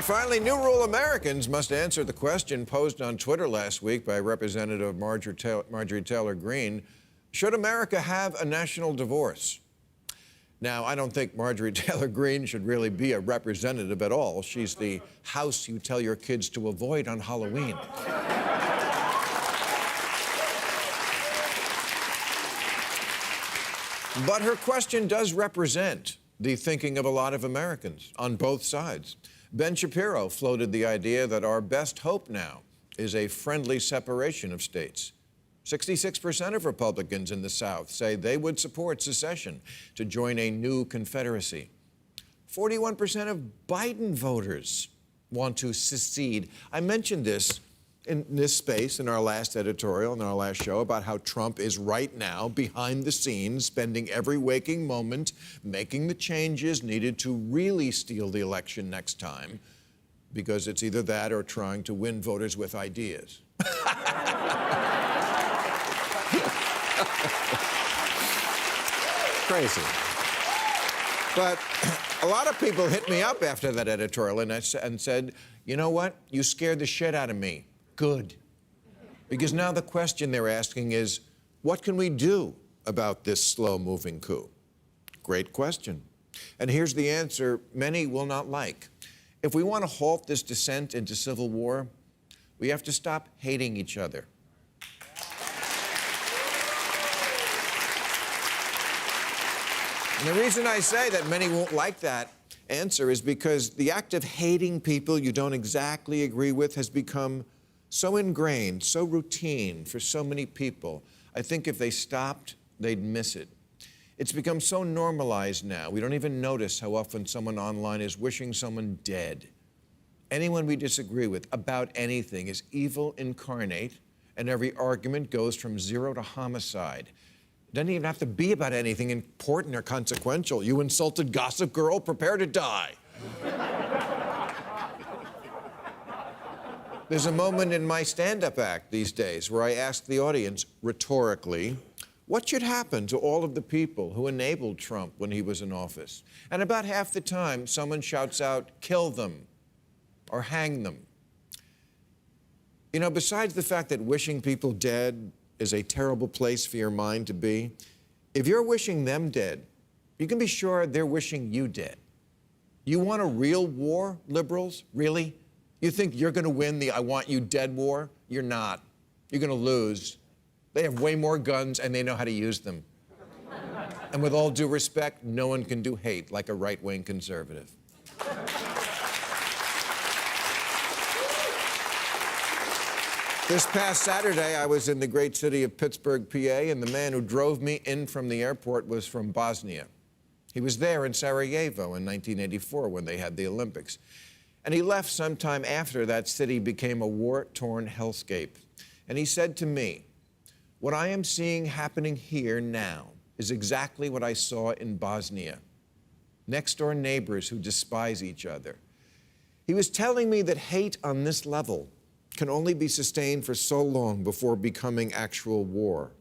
And finally, new rule Americans must answer the question posed on Twitter last week by Representative Marjorie Taylor Greene. Should America have a national divorce? Now, I don't think Marjorie Taylor Greene should really be a representative at all. She's the house you tell your kids to avoid on Halloween. But her question does represent the thinking of a lot of Americans on both sides. Ben Shapiro floated the idea that our best hope now is a friendly separation of states. 66% of Republicans in the South say they would support secession to join a new confederacy. 41% of Biden voters want to secede. I mentioned this in this space in our last editorial, in our last show, about how Trump is right now behind the scenes, spending every waking moment making the changes needed to really steal the election next time, because it's either that or trying to win voters with ideas. Crazy. But a lot of people hit me up after that editorial and said, you know what? You scared the shit out of me. Good. Because now the question they're asking is, what can we do about this slow-moving coup? Great question. And here's the answer many will not like. If we want to halt this descent into civil war, we have to stop hating each other. And the reason I say that many won't like that answer is because the act of hating people you don't exactly agree with has become so ingrained, so routine for so many people. I think if they stopped, they'd miss it. It's become so normalized now, we don't even notice how often someone online is wishing someone dead. Anyone we disagree with about anything is evil incarnate, and every argument goes from zero to homicide. It doesn't even have to be about anything important or consequential. You insulted Gossip Girl, prepare to die. There's a moment in my stand-up act these days where I ask the audience, rhetorically, what should happen to all of the people who enabled Trump when he was in office? And about half the time, someone shouts out, kill them or hang them. You know, besides the fact that wishing people dead is a terrible place for your mind to be, if you're wishing them dead, you can be sure they're wishing you dead. You want a real war, liberals? Really? You think you're going to win the I want you dead war? You're not. You're going to lose. They have way more guns and they know how to use them. And with all due respect, no one can do hate like a right-wing conservative. This past Saturday, I was in the great city of Pittsburgh, PA, and the man who drove me in from the airport was from Bosnia. He was there in Sarajevo in 1984 when they had the Olympics. And he left sometime after that city became a war-torn hellscape. And he said to me, what I am seeing happening here now is exactly what I saw in Bosnia. Next-door neighbors who despise each other. He was telling me that hate on this level can only be sustained for so long before becoming actual war.